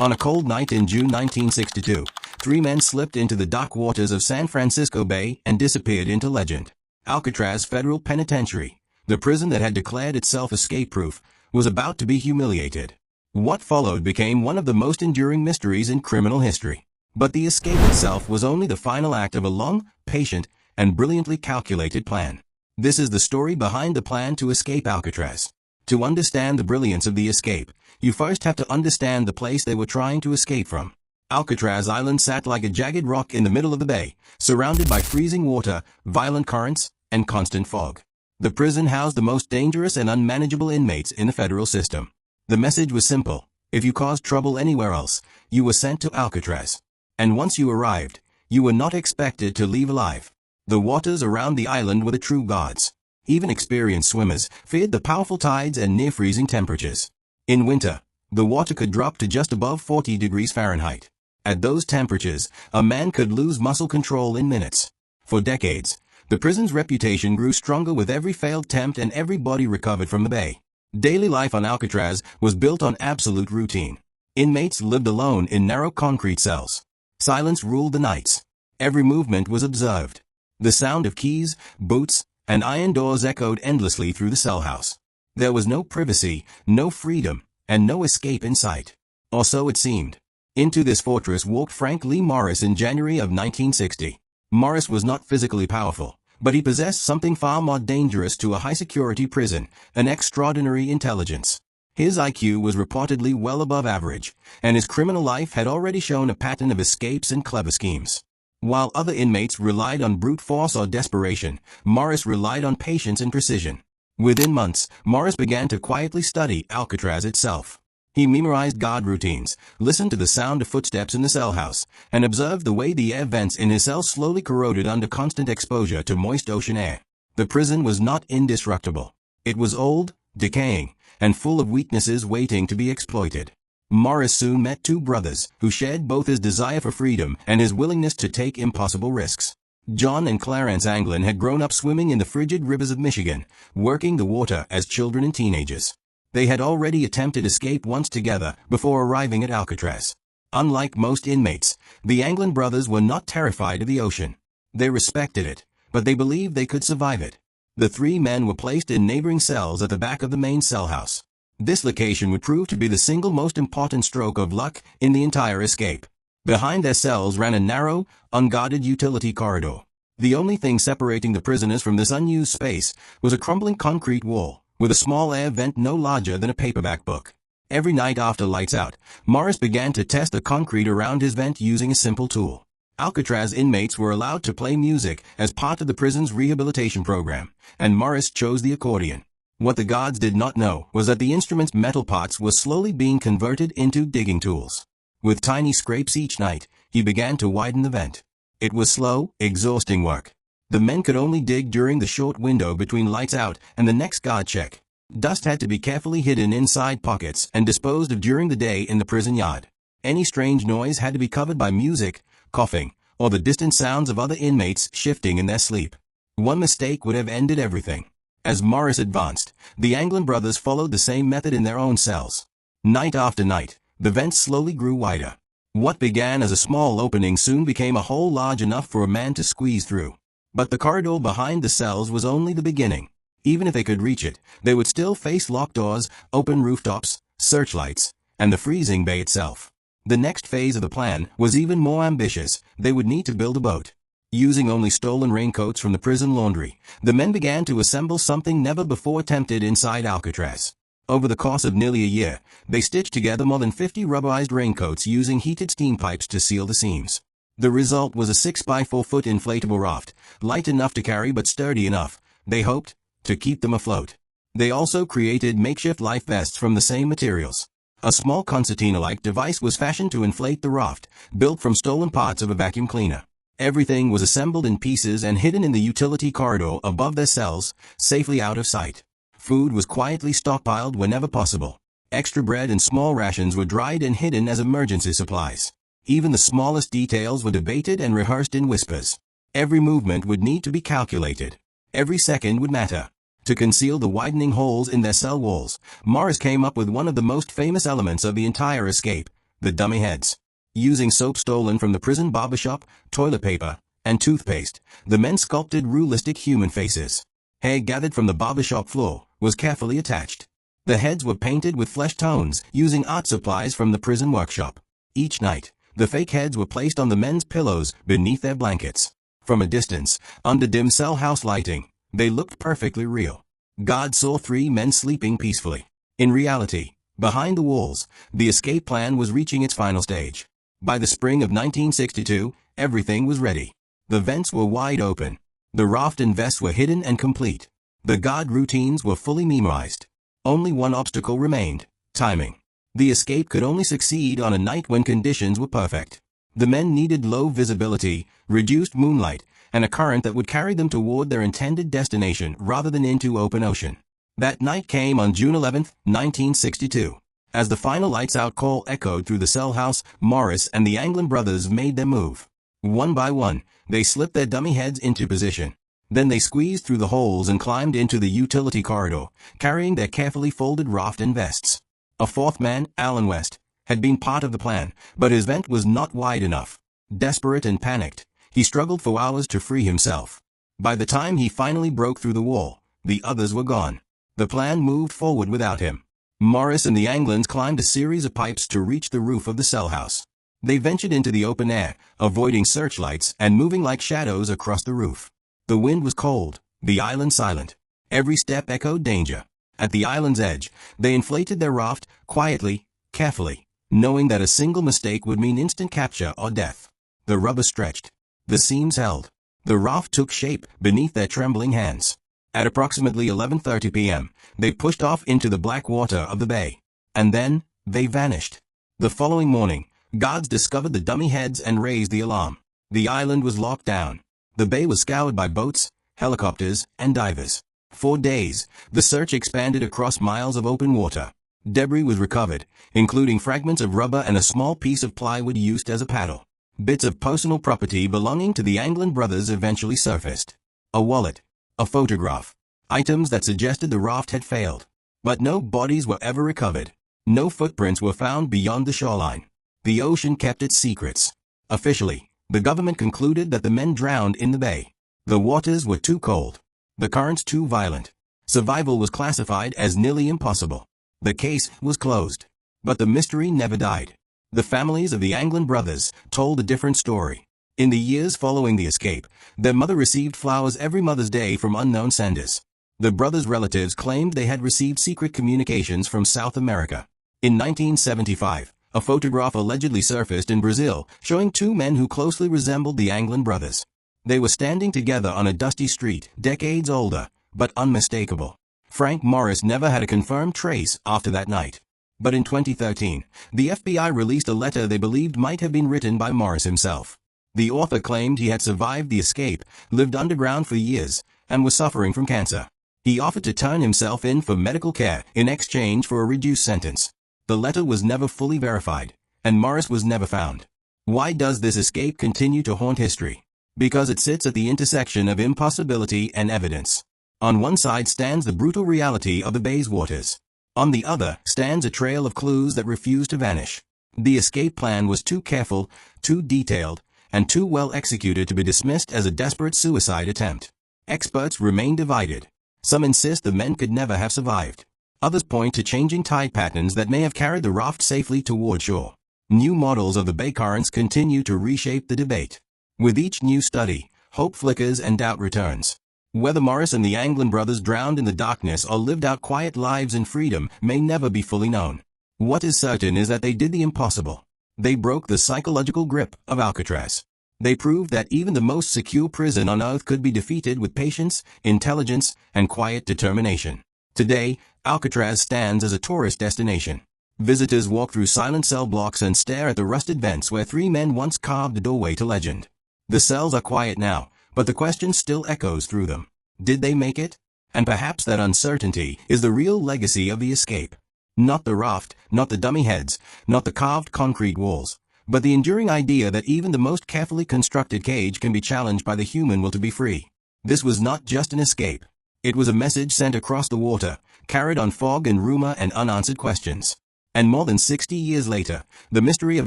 On a cold night in June 1962, three men slipped into the dark waters of San Francisco Bay and disappeared into legend. Alcatraz Federal Penitentiary, the prison that had declared itself escape-proof, was about to be humiliated. What followed became one of the most enduring mysteries in criminal history. But the escape itself was only the final act of a long, patient, and brilliantly calculated plan. This is the story behind the plan to escape Alcatraz. To understand the brilliance of the escape, you first have to understand the place they were trying to escape from. Alcatraz Island sat like a jagged rock in the middle of the bay, surrounded by freezing water, violent currents, and constant fog. The prison housed the most dangerous and unmanageable inmates in the federal system. The message was simple: if you caused trouble anywhere else, you were sent to Alcatraz. And once you arrived, you were not expected to leave alive. The waters around the island were the true gods. Even experienced swimmers feared the powerful tides and near-freezing temperatures. In winter, the water could drop to just above 40 degrees Fahrenheit. At those temperatures, a man could lose muscle control in minutes. For decades, the prison's reputation grew stronger with every failed attempt and every body recovered from the bay. Daily life on Alcatraz was built on absolute routine. Inmates lived alone in narrow concrete cells. Silence ruled the nights. Every movement was observed. The sound of keys, boots, and iron doors echoed endlessly through the cell house. There was no privacy, no freedom, and no escape in sight. Or so it seemed. Into this fortress walked Frank Lee Morris in January of 1960. Morris was not physically powerful, but he possessed something far more dangerous to a high-security prison: an extraordinary intelligence. His IQ was reportedly well above average, and his criminal life had already shown a pattern of escapes and clever schemes. While other inmates relied on brute force or desperation, Morris relied on patience and precision. Within months, Morris began to quietly study Alcatraz itself. He memorized guard routines, listened to the sound of footsteps in the cell house, and observed the way the air vents in his cell slowly corroded under constant exposure to moist ocean air. The prison was not indestructible. It was old, decaying, and full of weaknesses waiting to be exploited. Morris soon met two brothers who shared both his desire for freedom and his willingness to take impossible risks. John and Clarence Anglin had grown up swimming in the frigid rivers of Michigan, working the water as children and teenagers. They had already attempted escape once together before arriving at Alcatraz. Unlike most inmates, the Anglin brothers were not terrified of the ocean. They respected it, but they believed they could survive it. The three men were placed in neighboring cells at the back of the main cell house. This location would prove to be the single most important stroke of luck in the entire escape. Behind their cells ran a narrow, unguarded utility corridor. The only thing separating the prisoners from this unused space was a crumbling concrete wall, with a small air vent no larger than a paperback book. Every night after lights out, Morris began to test the concrete around his vent using a simple tool. Alcatraz inmates were allowed to play music as part of the prison's rehabilitation program, and Morris chose the accordion. What the guards did not know was that the instrument's metal parts were slowly being converted into digging tools. With tiny scrapes each night, he began to widen the vent. It was slow, exhausting work. The men could only dig during the short window between lights out and the next guard check. Dust had to be carefully hidden inside pockets and disposed of during the day in the prison yard. Any strange noise had to be covered by music, coughing, or the distant sounds of other inmates shifting in their sleep. One mistake would have ended everything. As Morris advanced, the Anglin brothers followed the same method in their own cells. Night after night, the vents slowly grew wider. What began as a small opening soon became a hole large enough for a man to squeeze through. But the corridor behind the cells was only the beginning. Even if they could reach it, they would still face locked doors, open rooftops, searchlights, and the freezing bay itself. The next phase of the plan was even more ambitious. They would need to build a boat. Using only stolen raincoats from the prison laundry, the men began to assemble something never before attempted inside Alcatraz. Over the course of nearly a year, they stitched together more than 50 rubberized raincoats using heated steam pipes to seal the seams. The result was a 6-by-4-foot inflatable raft, light enough to carry but sturdy enough, they hoped, to keep them afloat. They also created makeshift life vests from the same materials. A small concertina-like device was fashioned to inflate the raft, built from stolen parts of a vacuum cleaner. Everything was assembled in pieces and hidden in the utility corridor above their cells, safely out of sight. Food was quietly stockpiled whenever possible. Extra bread and small rations were dried and hidden as emergency supplies. Even the smallest details were debated and rehearsed in whispers. Every movement would need to be calculated. Every second would matter. To conceal the widening holes in their cell walls, Morris came up with one of the most famous elements of the entire escape: the dummy heads. Using soap stolen from the prison barbershop, toilet paper, and toothpaste, the men sculpted realistic human faces. Hair gathered from the barbershop floor was carefully attached. The heads were painted with flesh tones using art supplies from the prison workshop. Each night, the fake heads were placed on the men's pillows beneath their blankets. From a distance, under dim cell house lighting, they looked perfectly real. God saw 3 men sleeping peacefully. In reality, behind the walls, the escape plan was reaching its final stage. By the spring of 1962, everything was ready. The vents were wide open. The raft and vests were hidden and complete. The guard routines were fully memorized. Only one obstacle remained: timing. The escape could only succeed on a night when conditions were perfect. The men needed low visibility, reduced moonlight, and a current that would carry them toward their intended destination rather than into open ocean. That night came on June 11, 1962. As the final lights-out call echoed through the cell house, Morris and the Anglin brothers made their move. One by one, they slipped their dummy heads into position. Then they squeezed through the holes and climbed into the utility corridor, carrying their carefully folded raft and vests. A 4th man, Alan West, had been part of the plan, but his vent was not wide enough. Desperate and panicked, he struggled for hours to free himself. By the time he finally broke through the wall, the others were gone. The plan moved forward without him. Morris and the Anglins climbed a series of pipes to reach the roof of the cell house. They ventured into the open air, avoiding searchlights and moving like shadows across the roof. The wind was cold, the island silent. Every step echoed danger. At the island's edge, they inflated their raft, quietly, carefully, knowing that a single mistake would mean instant capture or death. The rubber stretched. The seams held. The raft took shape beneath their trembling hands. At approximately 11:30 p.m., they pushed off into the black water of the bay. And then, they vanished. The following morning, guards discovered the dummy heads and raised the alarm. The island was locked down. The bay was scoured by boats, helicopters, and divers. For days, the search expanded across miles of open water. Debris was recovered, including fragments of rubber and a small piece of plywood used as a paddle. Bits of personal property belonging to the Anglin brothers eventually surfaced. A wallet, a photograph, items that suggested the raft had failed. But no bodies were ever recovered. No footprints were found beyond the shoreline. The ocean kept its secrets. Officially, the government concluded that the men drowned in the bay. The waters were too cold. The currents too violent. Survival was classified as nearly impossible. The case was closed. But the mystery never died. The families of the Anglin brothers told a different story. In the years following the escape, their mother received flowers every Mother's Day from unknown senders. The brothers' relatives claimed they had received secret communications from South America. In 1975, a photograph allegedly surfaced in Brazil showing 2 men who closely resembled the Anglin brothers. They were standing together on a dusty street, decades older, but unmistakable. Frank Morris never had a confirmed trace after that night. But in 2013, the FBI released a letter they believed might have been written by Morris himself. The author claimed he had survived the escape, lived underground for years, and was suffering from cancer. He offered to turn himself in for medical care in exchange for a reduced sentence. The letter was never fully verified, and Morris was never found. Why does this escape continue to haunt history? Because it sits at the intersection of impossibility and evidence. On one side stands the brutal reality of the bay's waters. On the other stands a trail of clues that refuse to vanish. The escape plan was too careful, too detailed, and too well executed to be dismissed as a desperate suicide attempt. Experts remain divided. Some insist the men could never have survived. Others point to changing tide patterns that may have carried the raft safely toward shore. New models of the bay currents continue to reshape the debate. With each new study, hope flickers and doubt returns. Whether Morris and the Anglin brothers drowned in the darkness or lived out quiet lives in freedom may never be fully known. What is certain is that they did the impossible. They broke the psychological grip of Alcatraz. They proved that even the most secure prison on Earth could be defeated with patience, intelligence, and quiet determination. Today, Alcatraz stands as a tourist destination. Visitors walk through silent cell blocks and stare at the rusted vents where 3 men once carved a doorway to legend. The cells are quiet now, but the question still echoes through them. Did they make it? And perhaps that uncertainty is the real legacy of the escape. Not the raft, not the dummy heads, not the carved concrete walls, but the enduring idea that even the most carefully constructed cage can be challenged by the human will to be free. This was not just an escape. It was a message sent across the water, carried on fog and rumor and unanswered questions. And more than 60 years later, the mystery of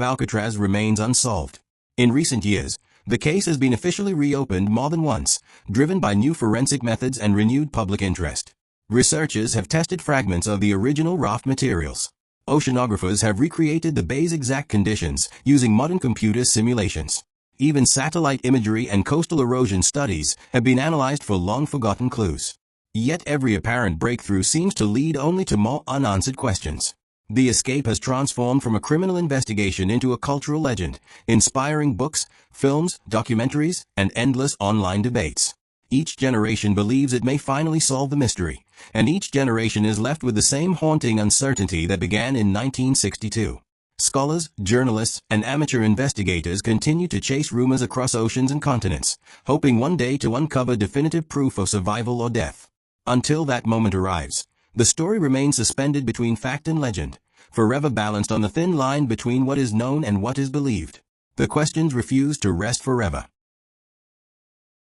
Alcatraz remains unsolved. In recent years, the case has been officially reopened more than once, driven by new forensic methods and renewed public interest. Researchers have tested fragments of the original raft materials. Oceanographers have recreated the bay's exact conditions using modern computer simulations. Even satellite imagery and coastal erosion studies have been analyzed for long-forgotten clues. Yet every apparent breakthrough seems to lead only to more unanswered questions. The escape has transformed from a criminal investigation into a cultural legend, inspiring books, films, documentaries, and endless online debates. Each generation believes it may finally solve the mystery, and each generation is left with the same haunting uncertainty that began in 1962. Scholars, journalists, and amateur investigators continue to chase rumors across oceans and continents, hoping one day to uncover definitive proof of survival or death. Until that moment arrives, the story remains suspended between fact and legend, forever balanced on the thin line between what is known and what is believed. The questions refuse to rest forever.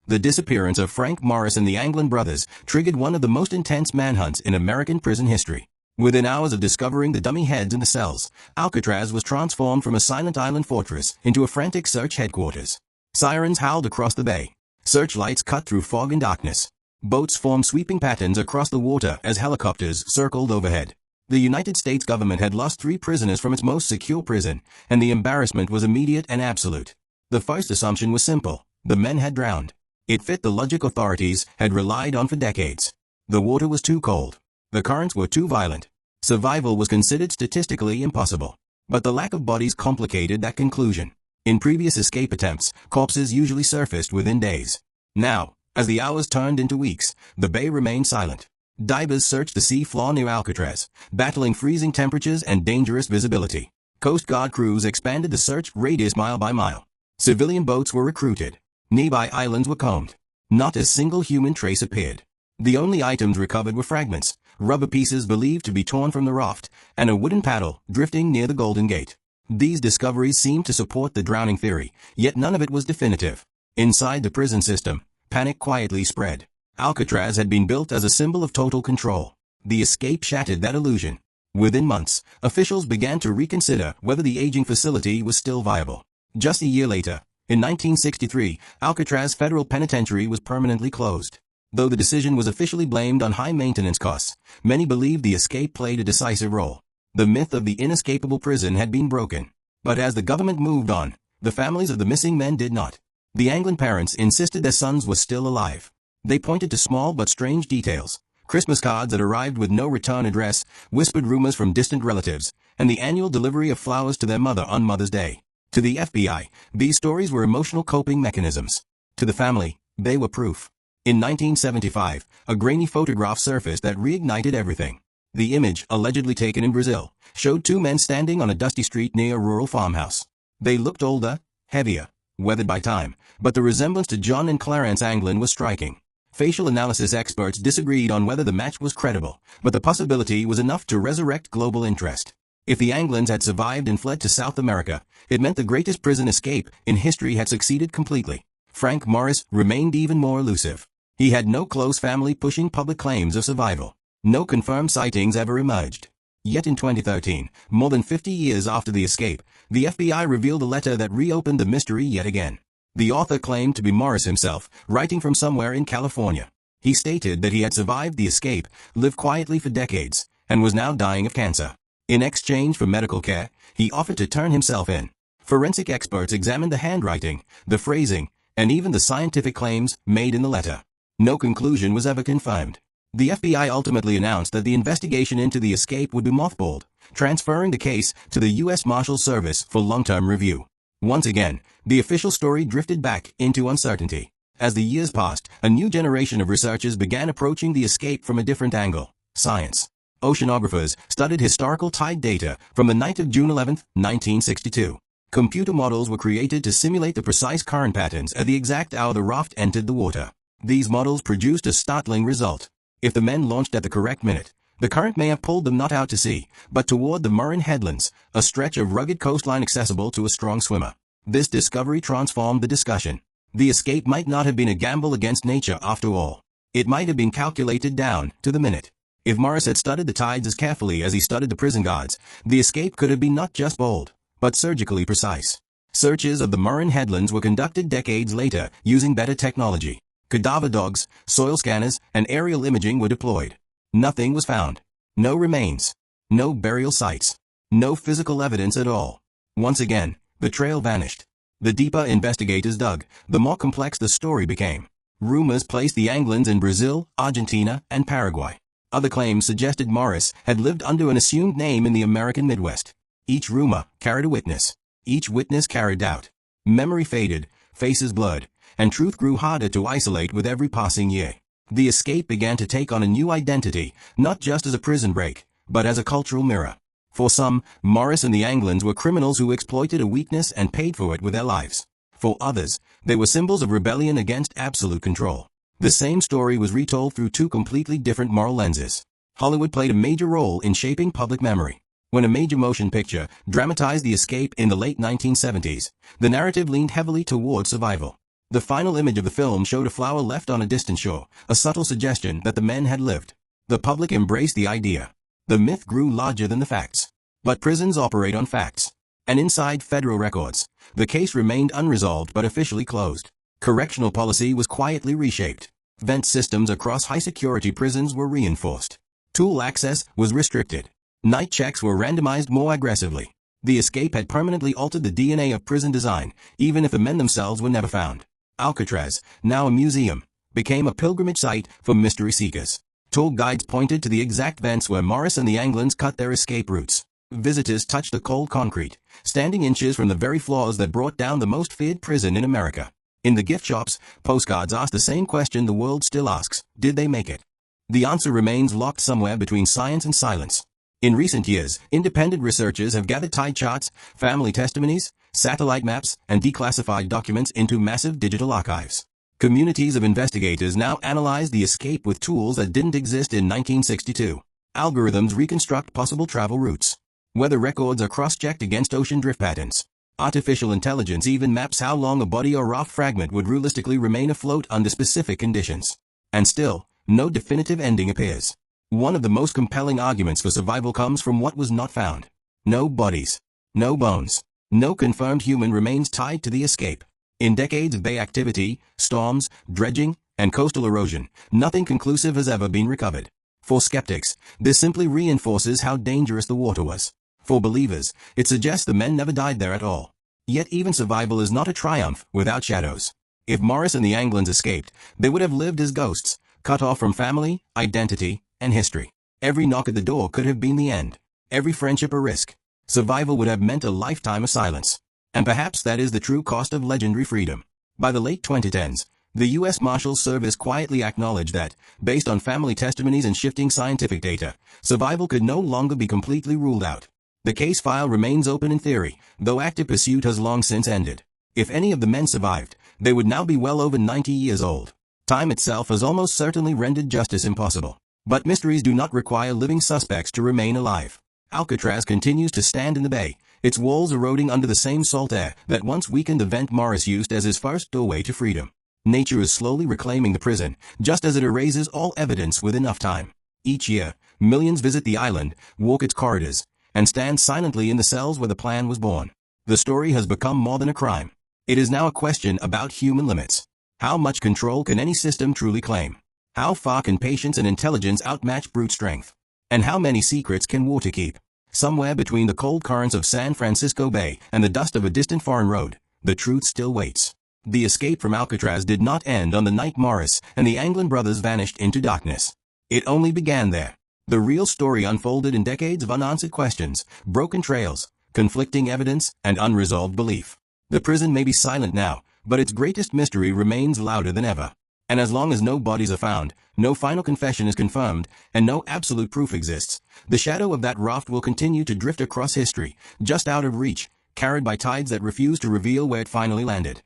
The disappearance of Frank Morris and the Anglin brothers triggered one of the most intense manhunts in American prison history. Within hours of discovering the dummy heads in the cells, Alcatraz was transformed from a silent island fortress into a frantic search headquarters. Sirens howled across the bay. Searchlights cut through fog and darkness. Boats formed sweeping patterns across the water as helicopters circled overhead. The United States government had lost 3 prisoners from its most secure prison, and the embarrassment was immediate and absolute. The first assumption was simple: the men had drowned. It fit the logic authorities had relied on for decades. The water was too cold. The currents were too violent. Survival was considered statistically impossible. But the lack of bodies complicated that conclusion. In previous escape attempts, corpses usually surfaced within days. Now, as the hours turned into weeks, the bay remained silent. Divers searched the sea floor near Alcatraz, battling freezing temperatures and dangerous visibility. Coast Guard crews expanded the search radius mile by mile. Civilian boats were recruited. Nearby islands were combed. Not a single human trace appeared. The only items recovered were fragments, rubber pieces believed to be torn from the raft, and a wooden paddle drifting near the Golden Gate. These discoveries seemed to support the drowning theory, yet none of it was definitive. Inside the prison system, panic quietly spread. Alcatraz had been built as a symbol of total control. The escape shattered that illusion. Within months, officials began to reconsider whether the aging facility was still viable. Just a year later, in 1963, Alcatraz Federal Penitentiary was permanently closed. Though the decision was officially blamed on high maintenance costs, many believed the escape played a decisive role. The myth of the inescapable prison had been broken. But as the government moved on, the families of the missing men did not. The Anglin parents insisted their sons were still alive. They pointed to small but strange details: Christmas cards that arrived with no return address, whispered rumors from distant relatives, and the annual delivery of flowers to their mother on Mother's Day. To the FBI, these stories were emotional coping mechanisms. To the family, they were proof. In 1975, a grainy photograph surfaced that reignited everything. The image, allegedly taken in Brazil, showed 2 men standing on a dusty street near a rural farmhouse. They looked older, heavier, weathered by time, but the resemblance to John and Clarence Anglin was striking. Facial analysis experts disagreed on whether the match was credible, but the possibility was enough to resurrect global interest. If the Anglins had survived and fled to South America, it meant the greatest prison escape in history had succeeded completely. Frank Morris remained even more elusive. He had no close family pushing public claims of survival. No confirmed sightings ever emerged. Yet in 2013, more than 50 years after the escape, the FBI revealed a letter that reopened the mystery yet again. The author claimed to be Morris himself, writing from somewhere in California. He stated that he had survived the escape, lived quietly for decades, and was now dying of cancer. In exchange for medical care, he offered to turn himself in. Forensic experts examined the handwriting, the phrasing, and even the scientific claims made in the letter. No conclusion was ever confirmed. The FBI ultimately announced that the investigation into the escape would be mothballed, transferring the case to the U.S. Marshals Service for long-term review. Once again, the official story drifted back into uncertainty. As the years passed, a new generation of researchers began approaching the escape from a different angle: science. Oceanographers studied historical tide data from the night of June 11, 1962. Computer models were created to simulate the precise current patterns at the exact hour the raft entered the water. These models produced a startling result. If the men launched at the correct minute, the current may have pulled them not out to sea, but toward the Murrin Headlands, a stretch of rugged coastline accessible to a strong swimmer. This discovery transformed the discussion. The escape might not have been a gamble against nature after all. It might have been calculated down to the minute. If Morris had studied the tides as carefully as he studied the prison guards, the escape could have been not just bold, but surgically precise. Searches of the Murren headlands were conducted decades later using better technology. Cadaver dogs, soil scanners, and aerial imaging were deployed. Nothing was found. No remains. No burial sites. No physical evidence at all. Once again, the trail vanished. The deeper investigators dug, the more complex the story became. Rumors placed the Anglins in Brazil, Argentina, and Paraguay. Other claims suggested Morris had lived under an assumed name in the American Midwest. Each rumor carried a witness. Each witness carried doubt. Memory faded, faces blurred, and truth grew harder to isolate with every passing year. The escape began to take on a new identity, not just as a prison break, but as a cultural mirror. For some, Morris and the Anglins were criminals who exploited a weakness and paid for it with their lives. For others, they were symbols of rebellion against absolute control. The same story was retold through two completely different moral lenses. Hollywood played a major role in shaping public memory. When a major motion picture dramatized the escape in the late 1970s, the narrative leaned heavily toward survival. The final image of the film showed a flower left on a distant shore, a subtle suggestion that the men had lived. The public embraced the idea. The myth grew larger than the facts. But prisons operate on facts. And inside federal records, the case remained unresolved but officially closed. Correctional policy was quietly reshaped. Vent systems across high-security prisons were reinforced. Tool access was restricted. Night checks were randomized more aggressively. The escape had permanently altered the DNA of prison design, even if the men themselves were never found. Alcatraz, now a museum, became a pilgrimage site for mystery seekers. Tour guides pointed to the exact vents where Morris and the Anglins cut their escape routes. Visitors touched the cold concrete, standing inches from the very floors that brought down the most feared prison in America. In the gift shops, postcards asked the same question the world still asks: did they make it? The answer remains locked somewhere between science and silence. In recent years, independent researchers have gathered tide charts, family testimonies, satellite maps, and declassified documents into massive digital archives. Communities of investigators now analyze the escape with tools that didn't exist in 1962. Algorithms reconstruct possible travel routes. Weather records are cross-checked against ocean drift patterns. Artificial intelligence even maps how long a body or raft fragment would realistically remain afloat under specific conditions. And still, no definitive ending appears. One of the most compelling arguments for survival comes from what was not found. No bodies. No bones. No confirmed human remains tied to the escape. In decades of bay activity, storms, dredging, and coastal erosion, nothing conclusive has ever been recovered. For skeptics, this simply reinforces how dangerous the water was. For believers, it suggests the men never died there at all. Yet even survival is not a triumph without shadows. If Morris and the Anglins escaped, they would have lived as ghosts, cut off from family, identity, and history. Every knock at the door could have been the end. Every friendship a risk. Survival would have meant a lifetime of silence. And perhaps that is the true cost of legendary freedom. By the late 2010s, the U.S. Marshals Service quietly acknowledged that, based on family testimonies and shifting scientific data, survival could no longer be completely ruled out. The case file remains open in theory, though active pursuit has long since ended. If any of the men survived, they would now be well over 90 years old. Time itself has almost certainly rendered justice impossible. But mysteries do not require living suspects to remain alive. Alcatraz continues to stand in the bay, its walls eroding under the same salt air that once weakened the vent Morris used as his first doorway to freedom. Nature is slowly reclaiming the prison, just as it erases all evidence with enough time. Each year, millions visit the island, walk its corridors, and stand silently in the cells where the plan was born. The story has become more than a crime. It is now a question about human limits. How much control can any system truly claim? How far can patience and intelligence outmatch brute strength? And how many secrets can water keep? Somewhere between the cold currents of San Francisco Bay and the dust of a distant foreign road, the truth still waits. The escape from Alcatraz did not end on the night Morris and the Anglin brothers vanished into darkness. It only began there. The real story unfolded in decades of unanswered questions, broken trails, conflicting evidence, and unresolved belief. The prison may be silent now, but its greatest mystery remains louder than ever. And as long as no bodies are found, no final confession is confirmed, and no absolute proof exists, the shadow of that raft will continue to drift across history, just out of reach, carried by tides that refuse to reveal where it finally landed.